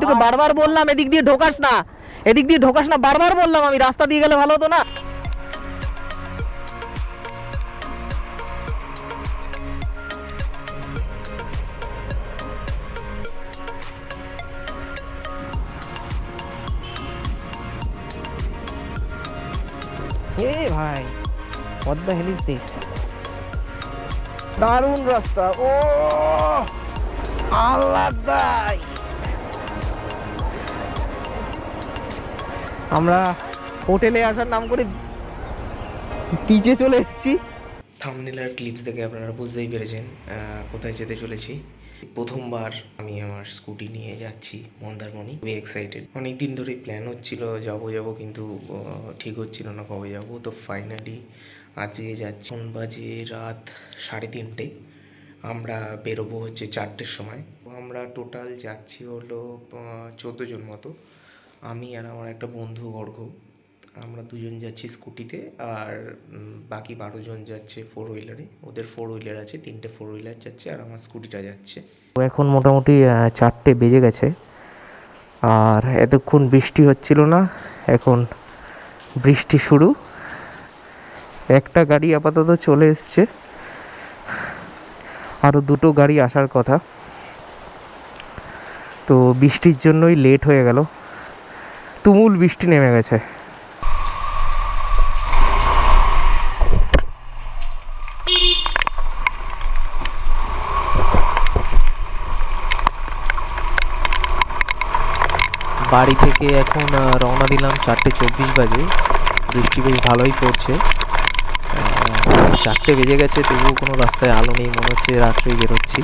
তোকে বারবার বললাম এদিক দিয়ে ঢোকাস না, এদিক দিয়ে ঢোকাস না, বারবার বললাম আমি, রাস্তা দিয়ে গেলে ভালো হতো না? এ ভাই, what the hell is this? দারুণ রাস্তা, ও আলাদাই। আমরা হোটেলে আসার নাম করে পিচে চলে এসেছি। থাম্বনেল আর ক্লিপস দেখে আপনারা বুঝতেই পেরেছেন কোথায় যেতে চলেছি। প্রথমবার আমি আমার স্কুটি নিয়ে যাচ্ছি মন্দারমণি, খুবই এক্সাইটেড। অনেক দিন ধরেই প্ল্যান হচ্ছিল যাবো কিন্তু ঠিক হচ্ছিল না কবে যাব। তো ফাইনালি আজকে যাচ্ছি। এখন বাজে রাত 3:30, আমরা বেরোবো হচ্ছে 4টের সময়। আমরা টোটাল যাচ্ছি হলো 14 জন মতো। আমি আর আমার একটা বন্ধু অর্ঘ, আমরা দুজন যাচ্ছি স্কুটিতে, আর বাকি 12 জন যাচ্ছে 4 হুইলারে। ওদের 4 হুইলার আছে, 3টে 4 হুইলার যাচ্ছে, আর আমার স্কুটিটা যাচ্ছে। তো এখন মোটামুটি 4টে বেজে গেছে, আর এতক্ষণ বৃষ্টি হচ্ছিল না, এখন বৃষ্টি শুরু। একটা গাড়ি আপাতত চলে এসছে, আরও 2টো গাড়ি আসার কথা। তো বৃষ্টির জন্যই লেট হয়ে গেল, তুমুল বৃষ্টি নেমে গেছে। বাড়ি থেকে এখন রওনা দিলাম, 4:24 বাজে। বৃষ্টি বেশ ভালোই পড়ছে, 4টে বেজে গেছে, তবুও কোনো রাস্তায় আলো নেই, মনে হচ্ছে রাত্রেই বেরোচ্ছি।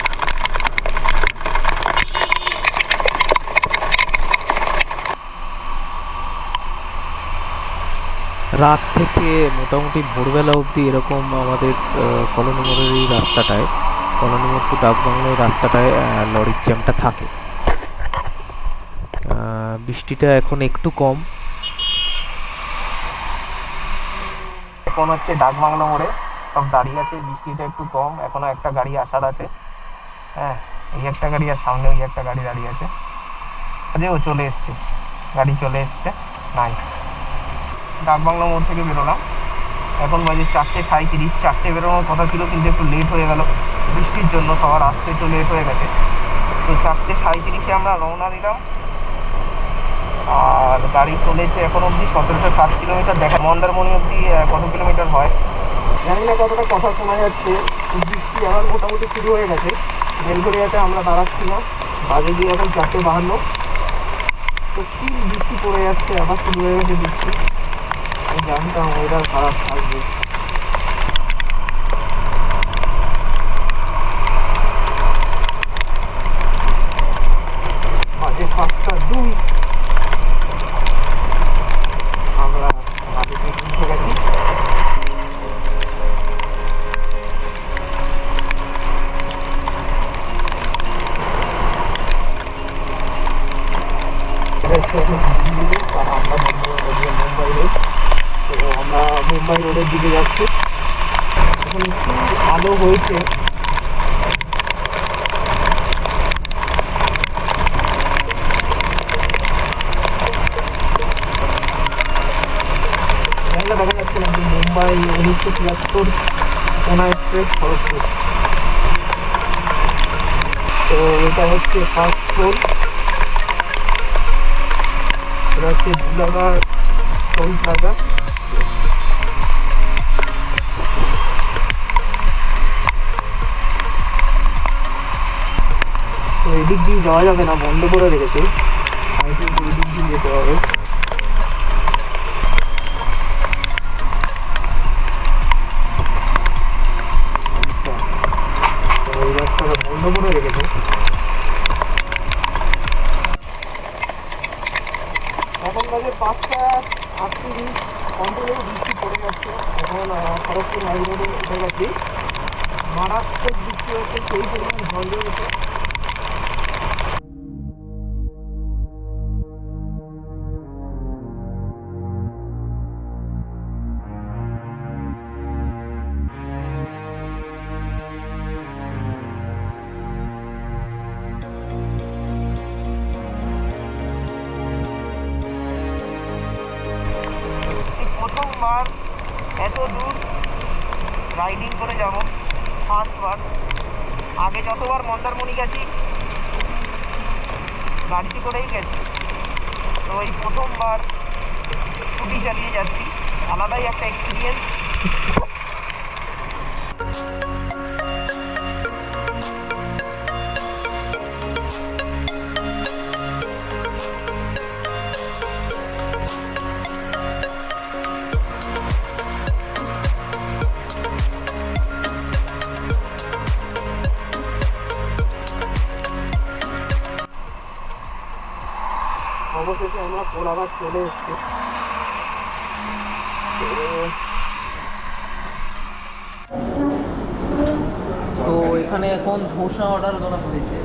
রাত থেকে মোটামুটি ভোরবেলা অবধি এরকম আমাদের কলোনি মোড়ের এই রাস্তাটায়, কলোনি মোড় টু ডাকবাংলোর রাস্তাটায় লরির জ্যামটা থাকে। বৃষ্টিটা এখন একটু কম। এখন হচ্ছে ডাকবাংলো মোড়ে সব দাঁড়িয়ে আছে, বৃষ্টিটা একটু কম, এখনো একটা গাড়ি আসার আছে। হ্যাঁ, এই একটা গাড়ি আর সামনে ওই একটা গাড়ি দাঁড়িয়ে আছে। ও চলে এসছে, গাড়ি চলে এসছে। নাই, ডাকবাংলো মোড় থেকে বেরোলাম, এখন বাজে 4:37। 4টে বেরোনোর কথা ছিল, কিন্তু একটু লেট হয়ে গেল বৃষ্টির জন্য, সবার আসতে একটু লেট হয়ে গেছে। তো 4:37-এ আমরা রওনা দিলাম, আর গাড়ি চলেছে এখন অবধি 1707 কিলোমিটার। দেখা মন্দারমণি অবধি কত কিলোমিটার হয় জানি না, কতটা কথা শোনা যাচ্ছে। বৃষ্টি আবার মোটামুটি শুরু হয়ে গেছে। বেলঘরিয়াতে আমরা দাঁড়াচ্ছিলাম, বাজে দিয়ে এখন 4:52। তো কি বৃষ্টি পড়ে যাচ্ছে, আবার শুরু হয়ে গেছে বৃষ্টি। আমি জানতাম ওয়েদার খারাপ থাকবে। বাজে 7:02, আমরা মাঠে পৌঁছে গেছি। আমরা মুম্বাই রোডের দিকে যাচ্ছি। এখন একটু আলো হয়েছে, দেখা যাচ্ছে না। মুম্বাই 1973 পুনা এক্সপ্রেস খড়গপুর। তো এটা হচ্ছে ফার্স্ট ফ্লোর, এটা হচ্ছে দুলাগা টোল প্লাজা। তো এদিক দিয়ে যাওয়া যাবে না, বন্ধ করে রেখেছে। আই থিঙ্ক এই দিক দিয়ে যেতে হবে। এই রাস্তাটা বন্ধ করে রেখেছে। এখন বাজে 5:38, কন্টিনিউ বৃষ্টি পড়ে যাচ্ছে। এখন খড়গপুর হাই রোডে উঠে গেছি, মারাত্মক বৃষ্টি হচ্ছে, সেই পরিমাণ ঝড় হয়েছে। দূর রাইডিং করে যাব, ফার্স্টবার। আগে যতবার মন্দারমণি গেছি গাড়িতে করেই গেছি, তো এই প্রথমবার স্কুটি চালিয়ে যাচ্ছি, আলাদাই একটা এক্সপিরিয়েন্স। অবশেষে আমরা কোলাঘাট চলে এসেছি। তো এখানে এখন ধোসা অর্ডার করা হয়েছে।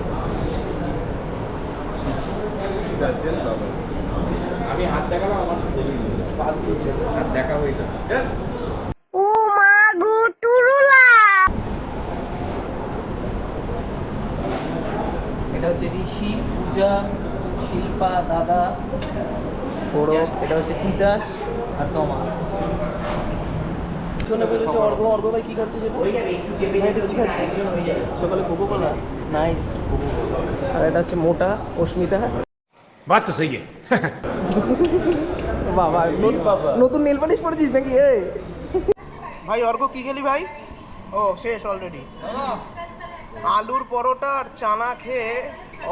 আমি হাত দেখালাম, আমার হাত দেখা হয়ে যাবে। ও মা গো টুরুলা। এটা হচ্ছে ঋষি, পূজা, শিল্পা, দাদা, সৌরভ, এটা হচ্ছে তিতাস আর তোমা। শোনে বলেছে অর্ঘ, অর্ঘ ভাই কি খাচ্ছে সেটা? ভাই এটা কি খাচ্ছে? সকালে কোকো কোলা, নাইস। আর এটা হচ্ছে মোটা, অস্মিতা। बात तो सही है। বাবা নতুন নেল পালিশ পরেছিস নাকি? এ ভাই অর্ঘ কি খেলি ভাই? ও শেষ অলরেডি। আলুর পরোটা আর চানা খেয়ে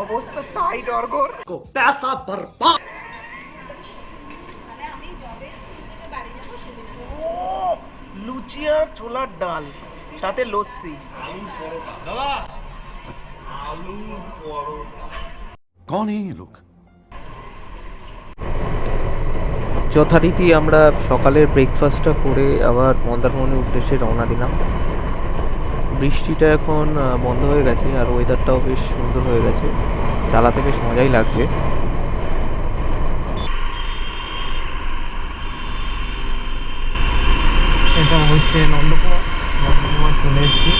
অবস্থা টাইট অর্ঘর। पैसा बर्बाद। ও লুচি আর ছোলার ডাল সাথে লস্যি। कौन है ये लोग? যথারীতি আমরা সকালের ব্রেকফাস্টটা করে আবার মন্দারমণির উদ্দেশ্যে রওনা দিলাম। বৃষ্টিটা এখন বন্ধ হয়ে গেছে আর ওয়েদারটাও বেশ সুন্দর হয়ে গেছে, চালাতে বেশ মজাই লাগছে। এটা হচ্ছে নন্দকুমার, নন্দকুমার চলে এসেছি।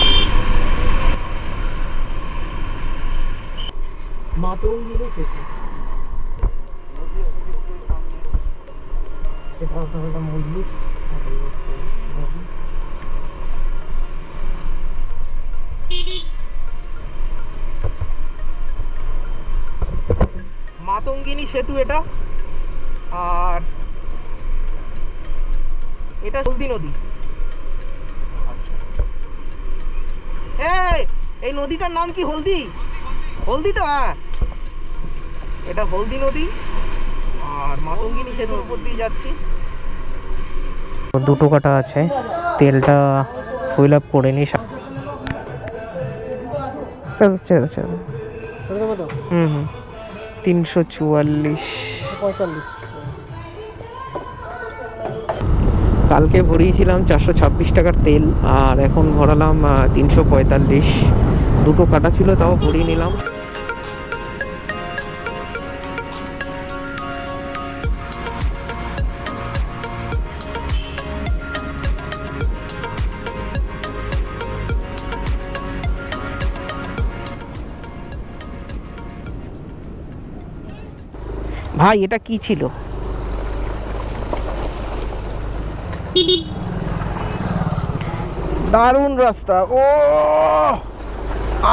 মাতঙ্গিনী সেতু, এটা হচ্ছে একটা মসজিদ। মাতঙ্গিনী সেতু এটা, আর এটা হলদি নদী। এই নদীটার নাম কি? হলদি, হলদি তো। হ্যাঁ, এটা হলদি নদী আর মাতঙ্গিনী সেতুর উপর দিয়ে যাচ্ছি। দুটো কাটা আছে, তেলটা ফুল আপ করে নি। হুম 344 45। কালকে ভরিয়েছিলাম 426 টাকার তেল, আর এখন ভরালাম 345। দুটো কাটা ছিল তাও ভরিয়ে নিলাম। ভাই এটা কি ছিল? দারুণ রাস্তা, ও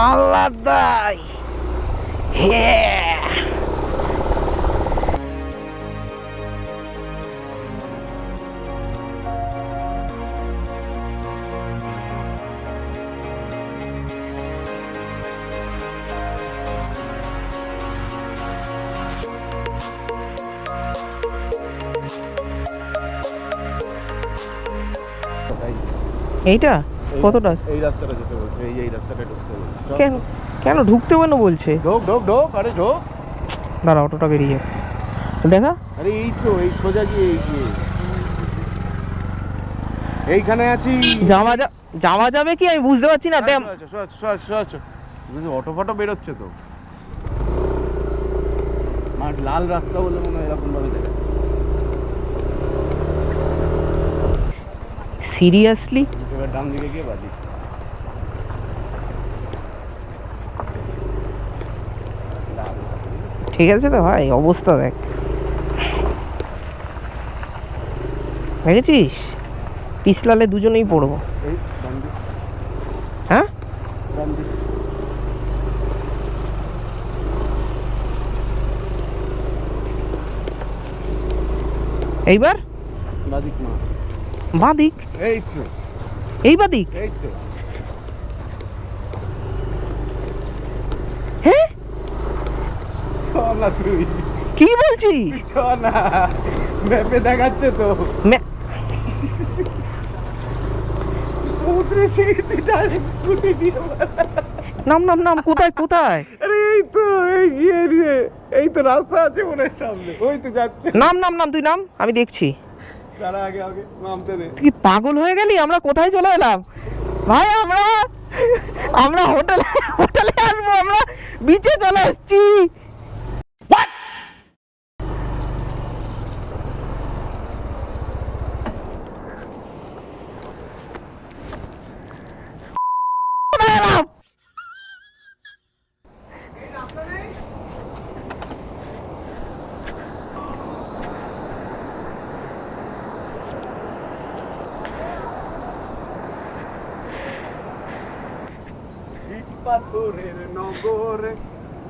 আলাদাই। হ্যাঁ এইটা কতটা? এই রাস্তাটা যেতে বলছে, এই রাস্তাটা ঢুকতে বলছে। কেন কেন ঢুকতে কেন বলছে? ঢোক ঢোক ঢোক, আরে ঢোক। দাঁড়া, অটোটা বেরিয়ে দেখা। আরে এই তো, এই সোজা গিয়ে এই গিয়ে এইখানে আছি। যাওয়া যাবে কি আমি বুঝতে পারছি না। অটো ফটো বেরোচ্ছে তো, মাঠ লাল রাস্তা বলে মনে হয় এরকম ভাবে দেখাচ্ছে। সিরিয়াসলি এবার ডান দিকে গিয়ে বাজি। ঠিক আছে তো ভাই, অবস্থা দেখ, দেখেছিস? পিছলালে দুজনেই পড়বো। এই বান্দি হ্যাঁ বান্দি এইবার বাদিক মা বাদিক, এই তো এই বাদিক। এই তো হ্যাঁ চ না তুই কি বলছিস? চ না ম্যাপে দেখাচ্ছে তো মে- সমুদ্রে শিখেছি ডাইরেক্ট স্কুটি দিয়ে নাম নাম নাম, কোথায় কোথায়? আরে এই তো এই গিয়ে রে এই তো রাস্তা আছে মনে হয় সামনে ওই তো যাচ্ছে নাম নাম নাম, তুই নাম, আমি দেখছি। তারা আগে আগে নামতে দে তুই কি পাগল হয়ে গেলি? আমরা কোথায় চলে এলাম ভাই? আমরা আমরা হোটেলে হোটেলে আসবো, আমরা বিচে চলে এসেছি। কোথায় এলাম? ইট পাথরের নগরে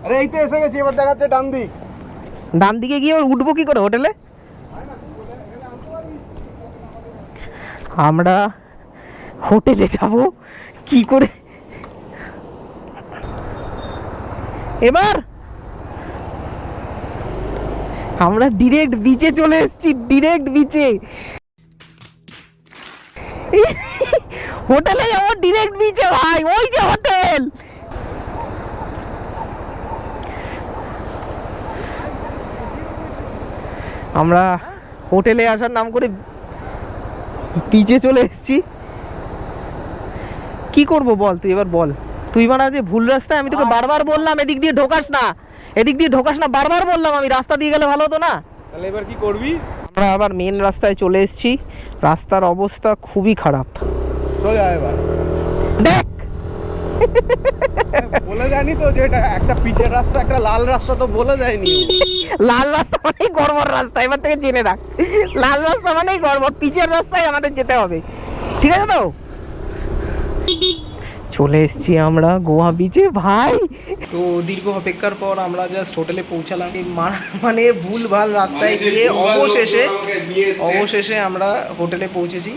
আরে এই তো এসে গেছি এবার দেখাচ্ছে ডান দিক ডান দিকে গিয়ে এবার উঠবো কি করে হোটেলে? আমরা হোটেলে যাব কি করে এবার? আমরা ডিরেক্ট বিচে চলে এসেছি, ডিরেক্ট বিচে। হোটেলে যাবো ডিরেক্ট বিচে ভাই, ওই যে হোটেল। আমরা হোটেলে আসার নাম করে বিচে চলে এসেছি। কি করব বল, তুই এবার বল। তুই মানে যে ভুল রাস্তায়, আমি তোকে বারবার বললাম এদিক দিয়ে ঢোকাস না, এদিক দিয়ে ঢোকাস না, বারবার বললাম আমি, রাস্তা দিয়ে গেলে ভালো হতো না? তাহলে এবার কি করবি আমরা আবার মেন রাস্তায় চলে এসেছি, রাস্তার অবস্থা খুবই খারাপ। চলে আয় এবার দেখ বলে জানি তো যে এটা একটা পিচের রাস্তা একটা লাল রাস্তা তো বলে যায়নি লাল রাস্তা মানেই গড়বড় রাস্তা, এবার থেকে জেনে রাখ। লাল রাস্তা মানেই গড়বড়, পিচের রাস্তায় আমাদের যেতে হবে, ঠিক আছে তো? চলে এসেছি আমরা গোয়া বিচে ভাই। তো দীর্ঘ অপেক্ষার পর আমরা জাস্ট হোটেলে পৌঁছালাম। এই মানে ভুলভাল রাস্তায় গিয়ে অবশেষে আমরা হোটেলে পৌঁছেছি।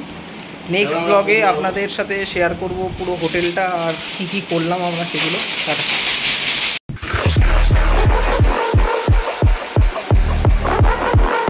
নেক্সট ব্লগে আপনাদের সাথে শেয়ার করব পুরো হোটেলটা আর কি কি করলাম আমরা সেগুলো।